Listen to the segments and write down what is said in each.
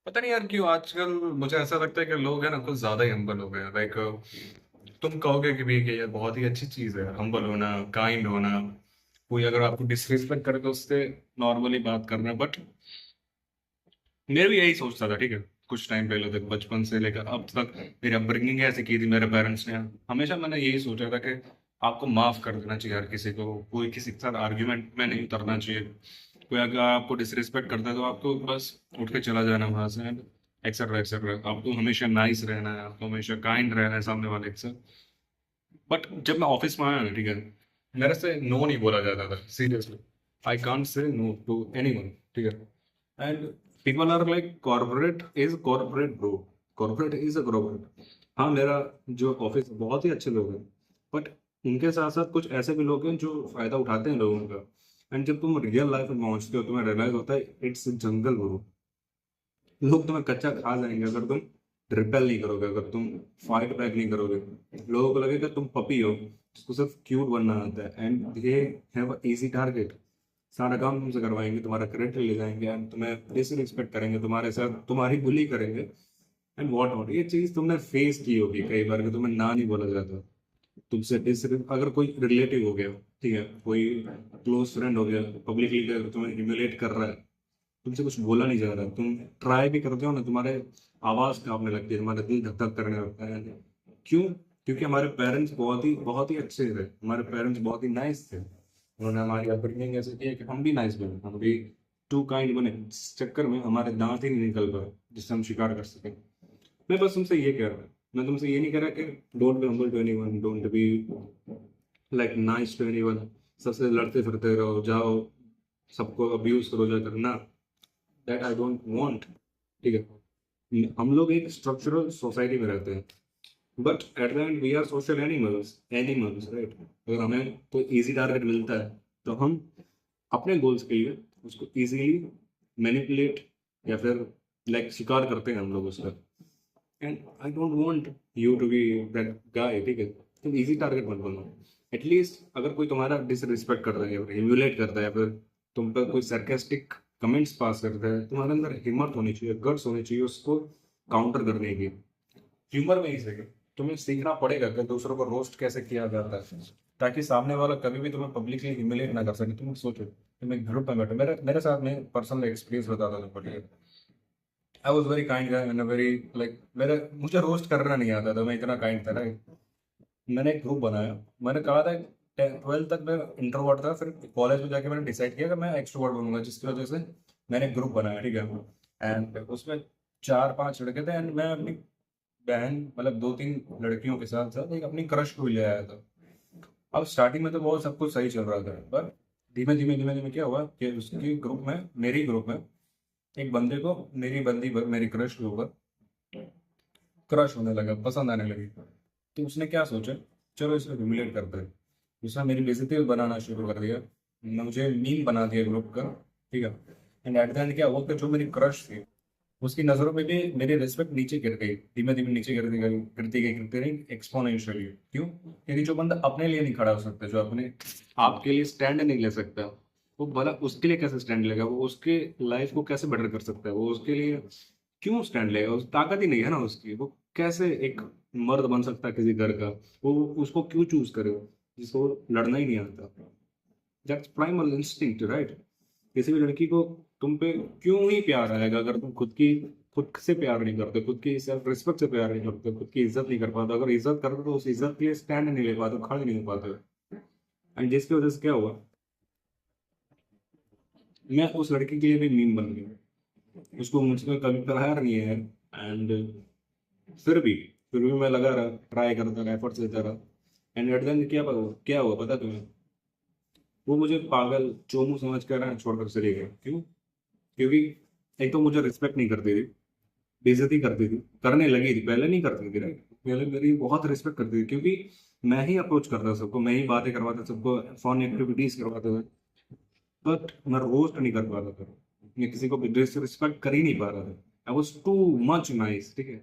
पता नहीं यार क्यों आजकल मुझे ऐसा लगता है कि लोग है ना कुछ ज्यादा ही हम्बल हो गए हैं। लाइक तुम कहोगे कि भी कि ये बहुत ही अच्छी चीज है हम्बल होना, काइंड होना। कोई अगर आपको डिसरिस्पेक्ट करे तो उससे नॉर्मली बात करना। बट मेरे भी यही सोचता था, ठीक है, कुछ टाइम पहले तक, बचपन से लेकर अब तक मेरी अपब्रिंगिंग ऐसे की थी मेरे पेरेंट्स ने। हमेशा मैंने यही सोचा था कि आपको माफ कर देना चाहिए हर किसी को, कोई किसी के साथ आर्ग्यूमेंट में नहीं उतरना चाहिए। कोई अगर आपको डिसरिस्पेक्ट करता है तो आपको बस उठ के चला जाना वहां से, एक्सेट्रा एक्सेट्रा। आपको हमेशा नाइस रहना है, आपको हमेशा काइंड रहना है सामने वाले के साथ। बट जब मैं ऑफिस में आया ना, ठीक है, मेरे से नो नहीं बोला जाता था, seriously. I can't say no to anyone, ठीक है। And people are like corporate is corporate bro, corporate is a corporate. हाँ, मेरा जो ऑफिस बहुत ही अच्छे लोग हैं, बट उनके साथ साथ कुछ ऐसे भी लोग हैं जो फायदा उठाते हैं लोगों का। एंड जब तुम रियल लाइफ में पहुंचते हो तुम्हें रियलाइज होता है इट्स जंगल ब्रो। लोग तुम्हें कच्चा खा जाएंगे अगर तुम रिपेल नहीं करोगे, अगर तुम फाइट बैक नहीं करोगे। लोगों को लगेगा तुम पपी हो जिसको सिर्फ क्यूट बनना आता है, and they have easy target. सारा काम तुमसे करवाएंगे, तुम्हारा क्रेडिट ले जाएंगे, एंड तुम्हें डिसरिस्पेक्ट करेंगे, तुम्हारे साथ तुम्हारी बुली करेंगे एंड वॉट नॉट। ये चीज तुमने फेस की होगी कई बार कि तुम्हें ना नहीं बोला जाता। तुमसे अगर कोई रिलेटिव हो गया, ठीक है, कोई क्लोज फ्रेंड हो गया, पब्लिकली तुम्हें ह्यूमिलेट कर रहा है, तुमसे कुछ बोला नहीं जा रहा, तुम ट्राई भी करते हो ना, तुम्हारे आवाज कांपने लगती है, तुम्हारा दिल धक धक करने लगता है। क्यों? क्योंकि हमारे पेरेंट्स बहुत ही अच्छे थे, हमारे पेरेंट्स बहुत ही नाइस थे। उन्होंने हमारी अपब्रिंगिंग ऐसे की है कि हम भी नाइस बने, हम भी टू काइंड बने। इस चक्कर में हमारे दांत ही नहीं निकल पाए जिससे हम शिकार कर सकें। मैं बस तुमसे ये कह रहा हूँ, मैं तुमसे ये नहीं कह रहा कि don't be humble to anyone, don't be like nice to anyone, सबसे लड़ते फिरते रहो, जाओ सबको अब्यूज करो जाकर ना। दैट आई डोंट वांट, ठीक है। हम लोग एक स्ट्रक्चरल सोसाइटी में रहते हैं, but at the end we are social animals, animals, right. अगर हमें कोई इजी टारगेट मिलता है तो हम अपने गोल्स के लिए उसको इजीली मैनिपुलेट या फिर लाइक शिकार करते हैं हम लोग उसका। And I don't want you to be that guy, ठीक है। तुम इजी टारगेट मत बनो। एटलीस्ट अगर कोई तुम्हारा डिसरिस्पेक्ट कर रहा है या फिर ह्यूमिलेट करता है या फिर तुम पर कोई सरकास्टिक कमेंट्स पास करता है, तुम्हारे अंदर हिम्मत होनी चाहिए, गट्स होनी चाहिए उसको काउंटर करने की। ह्यूमर में ही सही, तुम्हें सीखना पड़ेगा कि दूसरों को रोस्ट कैसे किया जाता है, ताकि सामने वाला कभी भी तुम्हें पब्लिकली ह्यूमिलेट ना कर सके। तुम सोचो, तुम एक ग्रुप में बैठो, मेरे मेरे साथ में पर्सनल एक्सपीरियंस बताता था पढ़िए। I was very kind guy and very like, मेरे मुझे रोस्ट करना नहीं आता था, मैं इतना काइंड था right? मैंने एक ग्रुप बनाया। मैंने कहा था 12th तक मैं इंट्रोवर्ट था, फिर कॉलेज में जाके मैंने डिसाइड किया कि मैं एक्सट्रोवर्ट बनूंगा, जिसकी वजह से मैंने एक ग्रुप बनाया, ठीक है। एंड उसमें 4-5 लड़के थे, एंड मैं अपनी बहन मतलब 2-3 लड़कियों के साथ साथ एक अपनी क्रश को भी ले आया था। अब स्टार्टिंग में तो बहुत सब कुछ सही चल रहा था, पर धीमे धीमे धीमे धीमे क्या हुआ कि उसकी ग्रुप में, मेरी ग्रुप में एक बंदे को मेरी बंदी पर, मेरी क्रश के ऊपर क्रश होने लगा, पसंद आने लगी। तो उसने क्या सोचा, चलो इसको ह्यूमिलेट करते हैं। उसने मेरी बेइज्जती बनाना शुरू कर दिया, मुझे मीम बना दिया ग्रुप का, ठीक है। एंड एट द एंड क्या हुआ कि जो मेरी क्रश थी उसकी नज़रों में भी मेरी रिस्पेक्ट नीचे गिर गई, धीमे धीमे नीचे गिरती रही एक्सपोनेंशियली। क्यों? क्योंकि जो बंदा अपने लिए नहीं खड़ा हो सकता, जो अपने आपके लिए स्टैंड नहीं ले सकता, वो भला उसके लिए कैसे स्टैंड लेगा? वो उसके लाइफ को कैसे बेटर कर सकता है? वो उसके लिए क्यों स्टैंड लेगा? उस ताकत ही नहीं है ना उसकी। वो कैसे एक मर्द बन सकता है किसी घर का? वो उसको क्यों चूज करे जिसको लड़ना ही नहीं आता? That's primal instinct, right. किसी भी लड़की को तुम पे क्यों ही प्यार आएगा अगर तुम खुद से प्यार नहीं करते, खुद की सेल्फ रिस्पेक्ट से प्यार नहीं करते, खुद की इज्जत नहीं कर पाते। अगर इज्जत करते तो उस इज्जत के लिए स्टैंड नहीं ले पाते, खड़े नहीं हो पाते। एंड जिसकी वजह से क्या हुआ, मैं उस लड़की के लिए भी मीम बन गया। उसको मुझसे कभी प्यार नहीं है, एंड फिर भी मैं लगा रहा, ट्राई करता रहा, एफर्ट्स देता रहा। एंड एट द एंड क्या हुआ पता तुम्हें? वो मुझे पागल चोमू समझ कर छोड़कर चली गई। क्यों? क्योंकि एक तो मुझे रिस्पेक्ट नहीं करती थी, बेइज्जती करती थी, करने लगी थी, पहले नहीं करती थी राइट। पहले मेरी बहुत रिस्पेक्ट करती थी क्योंकि मैं ही अप्रोच करता सबको, मैं ही बातें करवाता सबको, फन एक्टिविटीज करवाता था। बट मैं रोस्ट नहीं कर पा रहा था, मैं किसी को डिसरिस्पेक्ट कर ही नहीं पा रहा था। I was too much nice, ठीक है।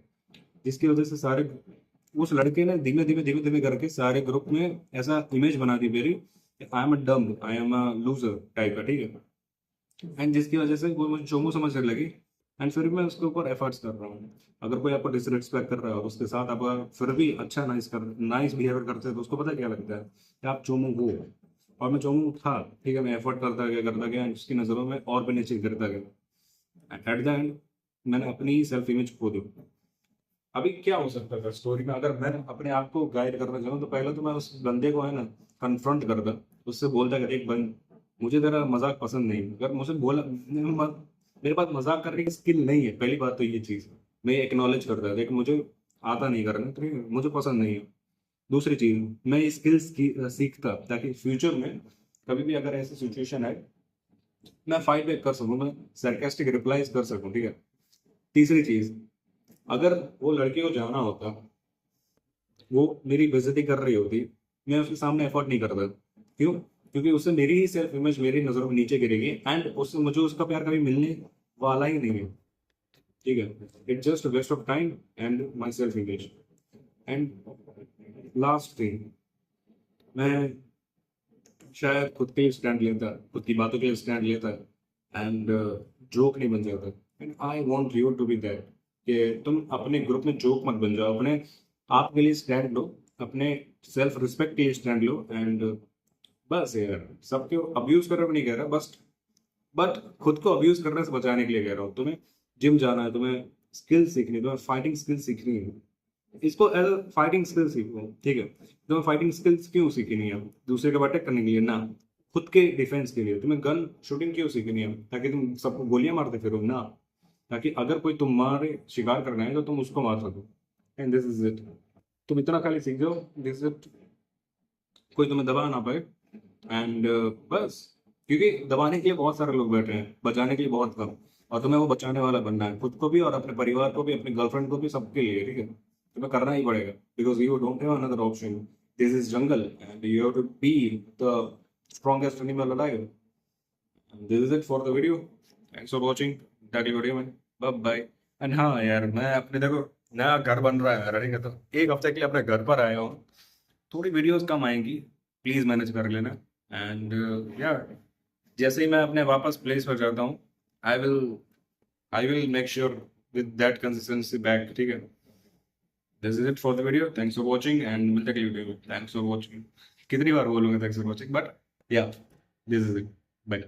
जिसकी वजह से सारे, उस लड़के ने धीमे धीमे करके सारे ग्रुप में ऐसा इमेज बना दी मेरी, आई एम अ डम, I am a loser type का, ठीक है। एंड जिसकी वजह से वो मुझे चोमू समझने लगी। एंड फिर भी मैं उसके ऊपर एफर्ट्स कर रहा हूँ। अगर कोई आपको डिसरिस्पेक्ट कर रहा है और उसके साथ आप फिर भी अच्छा नाइस बिहेवियर करते हैं, तो उसको पता क्या लगता है कि आप चोमू हो। और मैं चोमू था, ठीक है, मैं एफर्ट करता गया and उसकी नज़रों में और भी नीचे गिरता गया। एट द एंड मैंने अपनी सेल्फ इमेज खो दी। अभी क्या हो सकता था स्टोरी में, अगर मैं अपने आप को गाइड करना चाहूँ, तो पहले तो मैं उस बंदे को है ना कन्फ्रंट करता, उससे बोलता कि देख बंद, मुझे तेरा मजाक पसंद नहीं। अगर मुझे बोला मेरे पास मजाक करने की स्किल नहीं है, पहली बात तो ये चीज़ मैं एक्नॉलेज करता, देख मुझे आता नहीं करना, तो मुझे पसंद नहीं है। दूसरी चीज, मैं ये स्किल्स की सीखता ताकि फ्यूचर में कभी भी अगर ऐसी सिचुएशन आए, मैं फाइट बैक कर सकूं, मैं सरकास्टिक रिप्लाईज कर सकूं, ठीक है। तीसरी चीज, अगर वो लड़के को जाना होता, वो मेरी बेइज्जती कर रही होती, मैं उसके सामने एफर्ट नहीं करता। क्यों? क्योंकि उससे मेरी ही सेल्फ इमेज मेरी नजरों में नीचे गिरेगी, एंड उससे मुझे उसका प्यार कभी मिलने वाला ही नहीं है, ठीक है। It's just waste of time and my self image. And last thing, मैं शायद खुद के लिए स्टैंड लेता, खुद की बातों के लिए स्टैंड लेता, एंड जोक नहीं बन जाता। And I want you to be that, कि तुम अपने ग्रुप में जोक मत बन जाओ, अपने आप के लिए स्टैंड लो, अपने सेल्फ रिस्पेक्ट के लिए स्टैंड लो। एंड बस यार, सबके अब्यूज कर रहा नहीं कह रहा, बस बट खुद को अब्यूज करने से बचाने के लिए कह रहा हूँ। तुम्हें जिम जाना है, तुम्हें स्किल सीखनी है, तुम्हें फाइटिंग स्किल सीखनी है, इसको एज अ फाइटिंग स्किल सीखो, ठीक है। तुम्हें फाइटिंग स्किल्स क्यों सीखनी है? दूसरे के अटैक करने के लिए ना, खुद के डिफेंस के लिए। तुम्हें गन शूटिंग क्यों सीखनी है? ताकि तुम सबको गोलियां मारते फिरो ना, ताकि अगर कोई तुम्हारे शिकार करना है तो तुम उसको मार सको। And this is it. तुम इतना खाली सीख जाओ, दिस इज इट, कोई तुम्हें दबा ना पाए। एंड बस, क्योंकि दबाने के लिए बहुत सारे लोग बैठे हैं, बचाने के लिए बहुत कम। और तुम्हें वो बचाने वाला बनना है, खुद को भी और अपने परिवार को भी, अपनी गर्लफ्रेंड को भी, सबके लिए, ठीक है। तुम्हें करना ही पड़ेगा, because you don't have another option. This is jungle and you have to be the strongest animal alive. This is it for the video. Thanks for watching अगली वीडियो में। Bye bye. एंड हाँ यार, मैं अपने देखो नया घर बन रहा है मेरा, ठीक है, तो एक हफ्ते के लिए अपने घर पर आया हूँ। थोड़ी वीडियोस कम आएंगी, प्लीज़ मैनेज कर लेना। एंड यार, जैसे ही मैं अपने वापस प्लेस पर जाता हूँ, I will I will make sure with that consistency back, ठीक है। This is it for the video, thanks for watching and मिलते हैं अगली वीडियो में। थैंक्स फॉर वॉचिंग, कितनी बार बोलूँगा थैंक्स फॉर वॉचिंग, बट या, दिस इज इट, बाय।